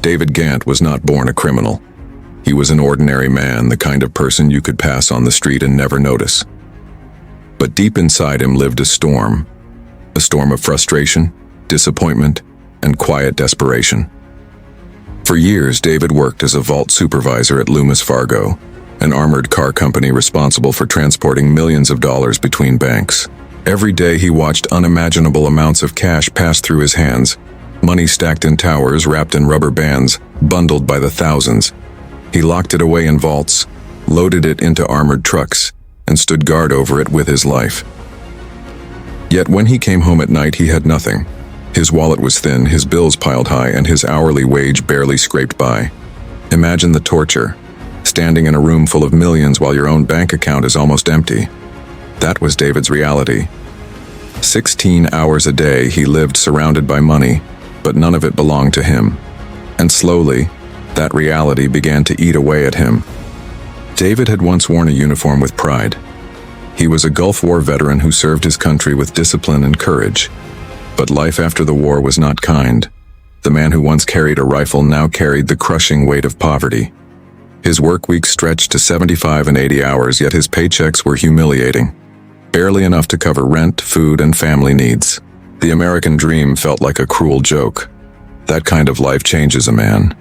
David Ghantt was not born a criminal. He was an ordinary man, the kind of person you could pass on the street and never notice. But deep inside him lived a storm of frustration, disappointment, and quiet desperation. For years, David worked as a vault supervisor at Loomis Fargo, an armored car company responsible for transporting millions of dollars between banks. Every day he watched unimaginable amounts of cash pass through his hands, money stacked in towers, wrapped in rubber bands, bundled by the thousands. He locked it away in vaults, loaded it into armored trucks, and stood guard over it with his life. Yet when he came home at night, he had nothing. His wallet was thin, his bills piled high, and his hourly wage barely scraped by. Imagine the torture, standing in a room full of millions while your own bank account is almost empty. That was David's reality. 16 hours a day he lived surrounded by money, but none of it belonged to him. And slowly, that reality began to eat away at him. David had once worn a uniform with pride. He was a Gulf War veteran who served his country with discipline and courage. But life after the war was not kind. The man who once carried a rifle now carried the crushing weight of poverty. His work weeks stretched to 75 and 80 hours, yet his paychecks were humiliating. Barely enough to cover rent, food, and family needs. The American dream felt like a cruel joke. That kind of life changes a man.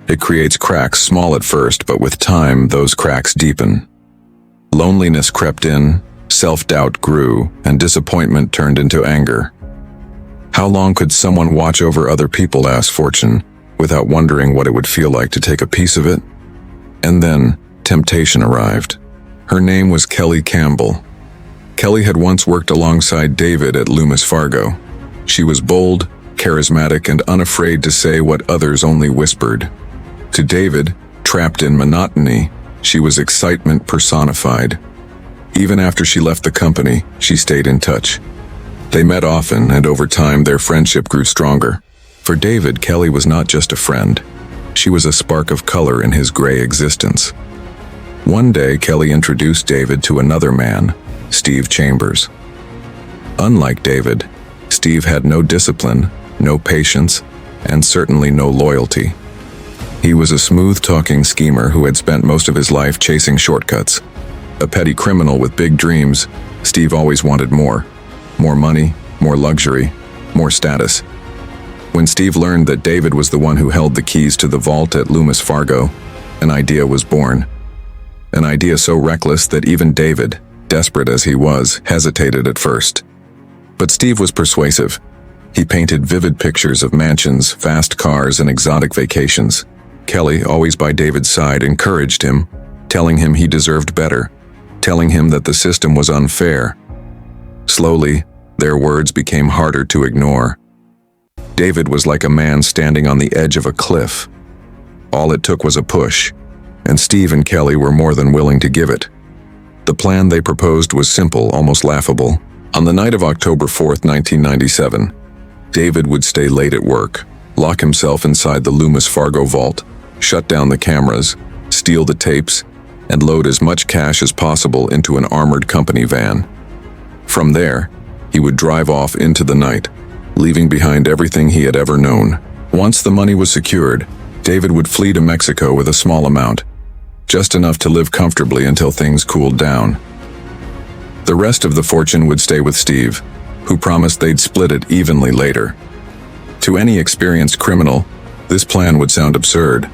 It creates cracks, small at first, but with time, those cracks deepen. Loneliness crept in, self-doubt grew, and disappointment turned into anger. How long could someone watch over other people's fortune without wondering what it would feel like to take a piece of it? And then, temptation arrived. Her name was Kelly Campbell. Kelly had once worked alongside David at Loomis Fargo. She was bold, charismatic, and unafraid to say what others only whispered. To David, trapped in monotony, she was excitement personified. Even after she left the company, she stayed in touch. They met often, and over time their friendship grew stronger. For David, Kelly was not just a friend. She was a spark of color in his gray existence. One day, Kelly introduced David to another man, Steve Chambers. Unlike David, Steve had no discipline, no patience, and certainly no loyalty. He was a smooth-talking schemer who had spent most of his life chasing shortcuts. A petty criminal with big dreams, Steve always wanted more. More money, more luxury, more status. When Steve learned that David was the one who held the keys to the vault at Loomis Fargo, an idea was born. An idea so reckless that even David, desperate as he was, hesitated at first. But Steve was persuasive. He painted vivid pictures of mansions, fast cars, and exotic vacations. Kelly, always by David's side, encouraged him, telling him he deserved better, telling him that the system was unfair. Slowly, their words became harder to ignore. David was like a man standing on the edge of a cliff. All it took was a push, and Steve and Kelly were more than willing to give it. The plan they proposed was simple, almost laughable. On the night of October 4th, 1997, David would stay late at work, lock himself inside the Loomis Fargo vault, shut down the cameras, steal the tapes, and load as much cash as possible into an armored company van. From there, he would drive off into the night, leaving behind everything he had ever known. Once the money was secured, David would flee to Mexico with a small amount, just enough to live comfortably until things cooled down. The rest of the fortune would stay with Steve, who promised they'd split it evenly later. To any experienced criminal, this plan would sound absurd.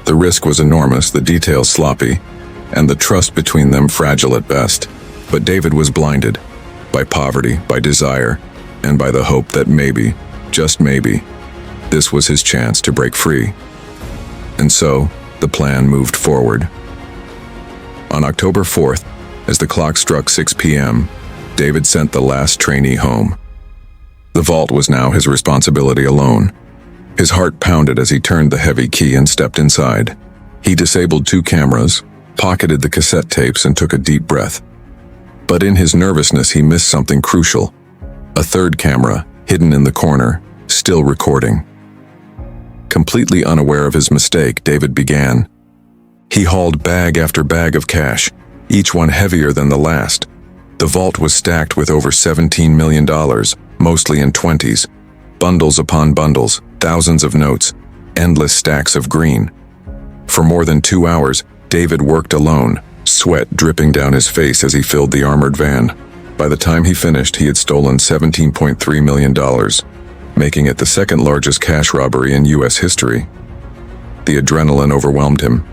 The risk was enormous, the details sloppy, and the trust between them fragile at best. But David was blinded by poverty, by desire, and by the hope that maybe, just maybe, this was his chance to break free. And so, the plan moved forward. On October 4th, as the clock struck 6 p.m., David sent the last trainee home. The vault was now his responsibility alone. His heart pounded as he turned the heavy key and stepped inside. He disabled 2 cameras, pocketed the cassette tapes, and took a deep breath. But in his nervousness, he missed something crucial. A third camera, hidden in the corner, still recording. Completely unaware of his mistake, David began. He hauled bag after bag of cash, each one heavier than the last. The vault was stacked with over $17 million, mostly in 20s, bundles upon bundles, thousands of notes, endless stacks of green. For more than 2 hours, David worked alone, sweat dripping down his face as he filled the armored van. By the time he finished, he had stolen $17.3 million, making it the second largest cash robbery in U.S. history. The adrenaline overwhelmed him.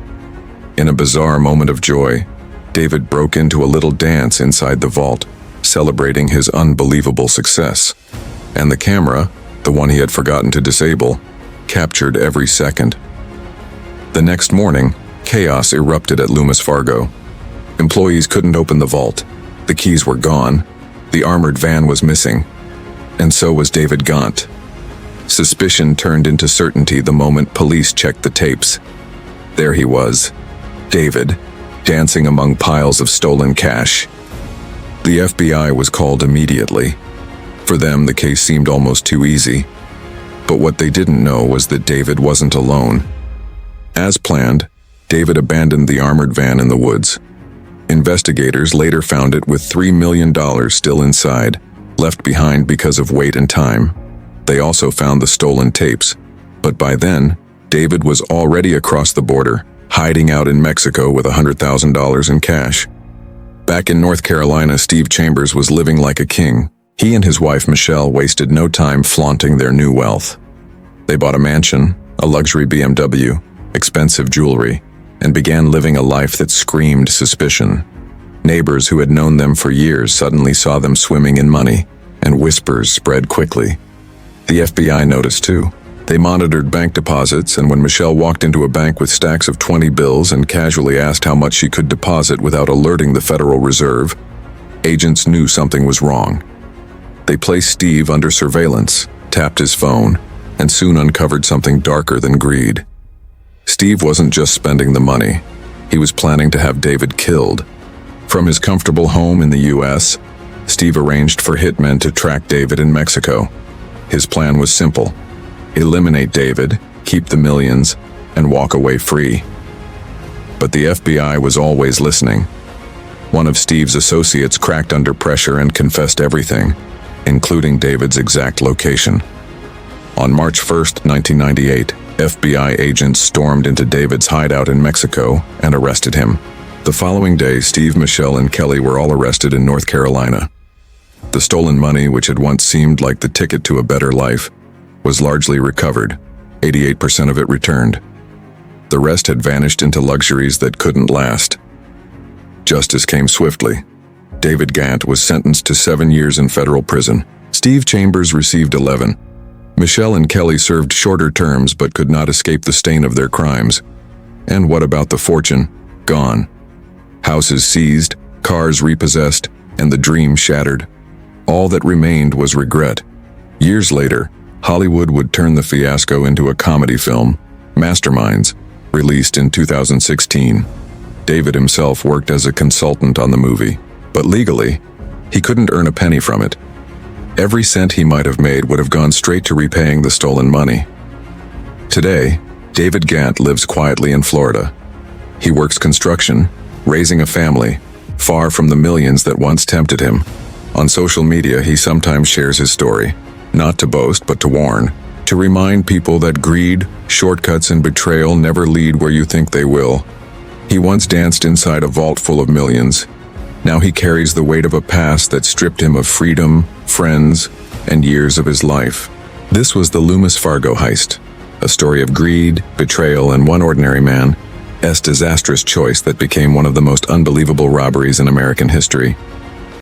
In a bizarre moment of joy, David broke into a little dance inside the vault, celebrating his unbelievable success. And the camera, the one he had forgotten to disable, captured every second. The next morning, chaos erupted at Loomis Fargo. Employees couldn't open the vault. The keys were gone. The armored van was missing. And so was David Ghantt. Suspicion turned into certainty the moment police checked the tapes. There he was, David, dancing among piles of stolen cash. The FBI was called immediately. For them, the case seemed almost too easy. But what they didn't know was that David wasn't alone. As planned, David abandoned the armored van in the woods. Investigators later found it with $3 million still inside, left behind because of weight and time. They also found the stolen tapes, but by then, David was already across the border, hiding out in Mexico with $100,000 in cash. Back in North Carolina, Steve Chambers was living like a king. He and his wife Michelle wasted no time flaunting their new wealth. They bought a mansion, a luxury BMW, expensive jewelry, and began living a life that screamed suspicion. Neighbors who had known them for years suddenly saw them swimming in money, and whispers spread quickly. The FBI noticed too. They monitored bank deposits, and when Michelle walked into a bank with stacks of 20 bills and casually asked how much she could deposit without alerting the Federal Reserve, agents knew something was wrong. They placed Steve under surveillance, tapped his phone, and soon uncovered something darker than greed. Steve wasn't just spending the money. He was planning to have David killed. From his comfortable home in the U.S., Steve arranged for hitmen to track David in Mexico. His plan was simple: eliminate David, keep the millions, and walk away free. But the FBI was always listening. One of Steve's associates cracked under pressure and confessed everything, including David's exact location. On March 1st, 1998, FBI agents stormed into David's hideout in Mexico and arrested him. The following day, Steve, Michelle, and Kelly were all arrested in North Carolina. The stolen money, which had once seemed like the ticket to a better life, was largely recovered, 88% of it returned. The rest had vanished into luxuries that couldn't last. Justice came swiftly. David Ghantt was sentenced to 7 years in federal prison. Steve Chambers received 11. Michelle and Kelly served shorter terms but could not escape the stain of their crimes. And what about the fortune? Gone. Houses seized, cars repossessed, and the dream shattered. All that remained was regret. Years later, Hollywood would turn the fiasco into a comedy film, Masterminds, released in 2016. David himself worked as a consultant on the movie, but legally, he couldn't earn a penny from it. Every cent he might have made would have gone straight to repaying the stolen money. Today, David Ghantt lives quietly in Florida. He works construction, raising a family, far from the millions that once tempted him. On social media, he sometimes shares his story, not to boast but to warn, to remind people that greed, shortcuts, and betrayal never lead where you think they will. He once danced inside a vault full of millions. Now he carries the weight of a past that stripped him of freedom, friends, and years of his life. This was the Loomis Fargo heist, a story of greed, betrayal, and one ordinary man's disastrous choice that became one of the most unbelievable robberies in American history.